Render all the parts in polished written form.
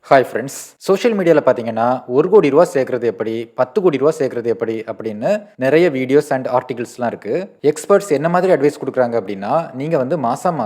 Hi friends. Social மீடியாவில் பார்த்தீங்கன்னா 1 கோடி ரூபா சேர்க்கறது எப்படி, 10 கோடி ரூபா சேர்க்கறது எப்படி அப்படின்னு நிறைய வீடியோஸ் அண்ட் ஆர்டிகல்ஸ்லாம் இருக்கு. எக்ஸ்பர்ட்ஸ் என்ன மாதிரி அட்வைஸ் கொடுக்குறாங்க அப்படின்னா, நீங்கள் வந்து மாதம்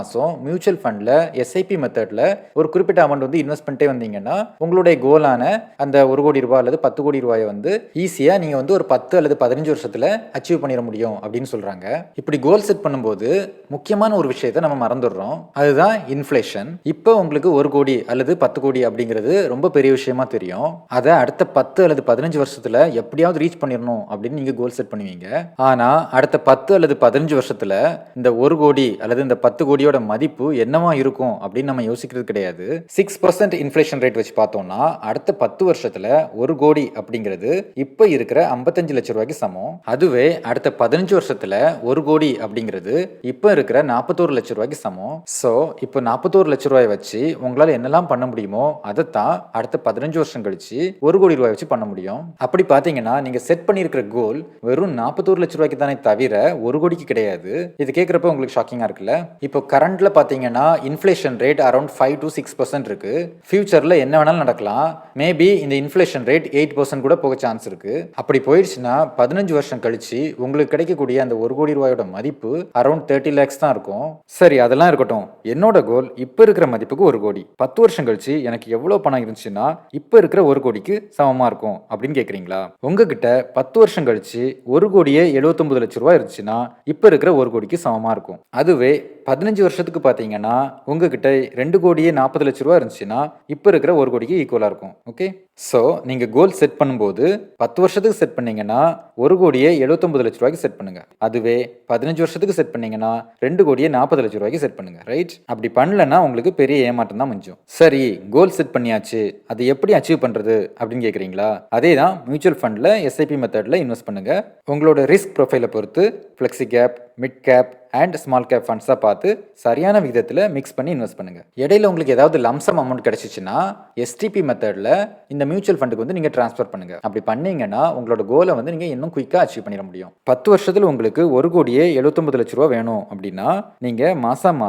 மியூச்சுவல் ஃபண்டில் எஸ்ஐபி மெத்தடில் ஒரு குறிப்பிட்ட அமௌண்ட் வந்து இன்வெஸ்ட் பண்ணிட்டே வந்தீங்கன்னா உங்களுடைய கோலான அந்த 1 கோடி ரூபா அல்லது 10 கோடி ரூபாயை வந்து ஈஸியாக நீங்கள் வந்து ஒரு 10 அல்லது 15 வருஷத்தில் அச்சீவ் பண்ணிட முடியும் அப்படின்னு சொல்கிறாங்க. இப்படி கோல் செட் பண்ணும்போது முக்கியமான ஒரு விஷயத்தை நம்ம மறந்துடுறோம். அதுதான் இன்ஃப்ளேஷன். இப்போ உங்களுக்கு 1 கோடி அல்லது 10 கோடி அப்படிங்கிறது ரொம்ப பெரிய விஷயமா தெரியும். அதை அடுத்த 10 அல்லது 15 வருஷத்துல எப்படியாவது ரீச் பண்ணிடணும் அப்படின்னு நீங்க கோல் செட் பண்ணுவீங்க. ஆனா அடுத்த 10 அல்லது 15 வருஷத்துல இந்த 1 கோடி அல்லது இந்த 10 கோடியோட மதிப்பு என்னவா இருக்கும் அப்படின்னு நம்ம யோசிக்கிறது கிடையாது. 6% இன்ஃப்ளேஷன் ரேட் வச்சு பார்த்தோம்னா அடுத்த 10 வருஷத்துல 1 கோடி அப்படிங்கிறது இப்ப இருக்கிற 55 லட்சம் ரூபாய்க்கு சமம். அதுவே அடுத்த 15 வருஷத்துல 1 கோடி அப்படிங்கிறது இப்ப இருக்கிற 41 லட்சம் ரூபாய்க்கு சமம். சோ இப்போ 41 லட்சம் ரூபாய் வச்சு உங்களால என்னெல்லாம் பண்ண முடியுமோ அதை அடுத்த 15 வருஷம் கழிச்சு 1 கோடி ரூபாய் வச்சு பண்ண முடியும். அப்படி பாத்தீங்கன்னா நீங்க செட் பண்ணிருக்கிற கோல் வெறும் 41 லட்சம் ரூபாய்க்கு தானே தவிர 1 கோடிக்கு கிடையாது. இது கேட்கறப்ப உங்களுக்கு ஷாக்கிங்கா இருக்குல்ல? இப்போ கரண்ட்ல பாத்தீங்கன்னா இன்ஃப்ளேஷன் ரேட் அரௌண்ட் 5 to 6% இருக்கு. ஃபியூச்சர்ல என்ன வேணாலும் நடக்கலாம். மேபி இந்த இன்ஃப்ளேஷன் ரேட் 8% கூட போக சான்ஸ் இருக்கு. அப்படி போயிடுச்சுன்னா 15 வருஷம் கழிச்சு உங்களுக்கு கிடைக்கக்கூடிய அந்த 1 கோடி ரூபாயோட மதிப்பு அரௌண்ட் 30 lakhs தான் இருக்கும். சரி, அதெல்லாம் இருக்கட்டும். என்னோட கோல் இப்ப இருக்கிற மதிப்புக்கு 1 கோடி. 10 வருஷம் கழிச்சு எனக்கு எவ்வளவு பணம் இருந்துச்சுன்னா இப்ப இருக்கிற 1 கோடிக்கு சமமா இருக்கும் அப்படின்னு கேக்குறீங்களா? உங்ககிட்ட 10 வருஷம் கழிச்சு 1 கோடியே 79 லட்சம் ரூபாய் இருந்துச்சுன்னா இப்ப இருக்கிற 1 கோடிக்கு சமமா இருக்கும். அதுவே 15 வருஷத்துக்கு பாத்தீங்கன்னா உங்ககிட்ட 2 கோடியே 40 லட்சம் ரூபாய் இருந்துச்சுன்னா இப்ப இருக்கிற 1 கோடிக்கு ஈக்குவலா இருக்கும். ஓகே, சோ நீங்க கோல் செட் பண்ணும்போது 10 வருஷத்துக்கு செட் பண்ணீங்கன்னா 1 கோடியே 79 லட்சம் ரூபாய்க்கு செட் பண்ணுங்க. அதுவே 15 வருஷத்துக்கு செட் பண்ணீங்கன்னா 2 கோடியே 40 லட்சம் ரூபாய்க்கு செட் பண்ணுங்க. ரைட்? அப்படி பண்ணலன்னா உங்களுக்கு பெரிய ஏமாற்றம் தான் மிஞ்சும். சரி, கோல் செட் பண்ணியாச்சு, அது எப்படி அச்சீவ் பண்றது அப்படின்னு கேக்குறீங்களா? அதே தான் மியூச்சுவல் ஃபண்ட்ல எஸ்ஐபி மெத்தட்ல இன்வெஸ்ட் பண்ணுங்க. உங்களோட ரிஸ்க் ப்ரொஃபைலை பொறுத்து flexi cap, mid cap and small cap ஃபண்ட்ஸா பார்த்து சரியான விகிதத்தில் மிக்ஸ் பண்ணி இன்வெஸ்ட் பண்ணுங்க. இடையில உங்களுக்கு ஏதாவது லம்சம் அமௌண்ட் கிடைச்சிச்சுன்னா எஸ்டிபி மெத்தட்ல இந்த மியூச்சுவல் ஃபண்டுக்கு வந்து நீங்க டிரான்ஸ்ஃபர் பண்ணுங்க. அப்படி பண்ணீங்கன்னா உங்களோட கோலை வந்து நீங்க இன்னும் குயிக்கா அச்சீவ் பண்ணிட முடியும். 10 வருஷத்துல உங்களுக்கு 1 கோடியே 79 லட்சம் ரூபாய் வேணும் அப்படின்னா நீங்க மாசம்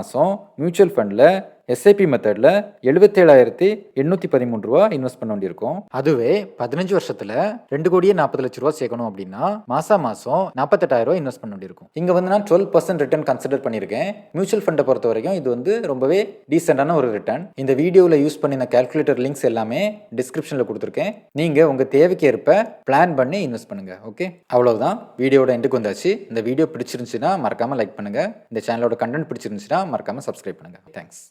மியூச்சுவல் ஃபண்ட்ல எஸ்ஐபி மெத்தட்ல 77,813 ரூபா இன்வெஸ்ட் பண்ண வேண்டியிருக்கும். அதுவே 15 வருஷத்துல 2 கோடியே 40 லட்சம் ரூபா சேர்க்கணும் அப்படின்னா மாசம் 48,000 ரூபாய் இன்வெஸ்ட் பண்ண வேண்டியிருக்கும். இங்க வந்து நான் 12% ரிட்டர்ன் கன்சிடர் பண்ணியிருக்கேன். மியூச்சுவல் ஃபண்டை பொறுத்த வரைக்கும் இது வந்து ரொம்பவே டீசென்டான ஒரு ரிட்டர்ன். இந்த வீடியோவில் யூஸ் பண்ணின கால்குலேட்டர் லிங்க்ஸ் எல்லாமே டிஸ்கிரிப்ஷனில் கொடுத்துருக்கேன். நீங்க உங்க தேவைக்கு ஏற்ப பிளான் பண்ணி இன்வெஸ்ட் பண்ணுங்க. ஓகே, அவ்வளவுதான். வீடியோட எண்டுக்கு வந்தாச்சு. இந்த வீடியோ பிடிச்சிருந்துச்சுன்னா மறக்காம லைக் பண்ணுங்க. இந்த சேனலோட கண்டென்ட் பிடிச்சிருந்துச்சுன்னா மறக்காம சப்ஸ்கிரைப் பண்ணுங்க. தேங்க்ஸ்.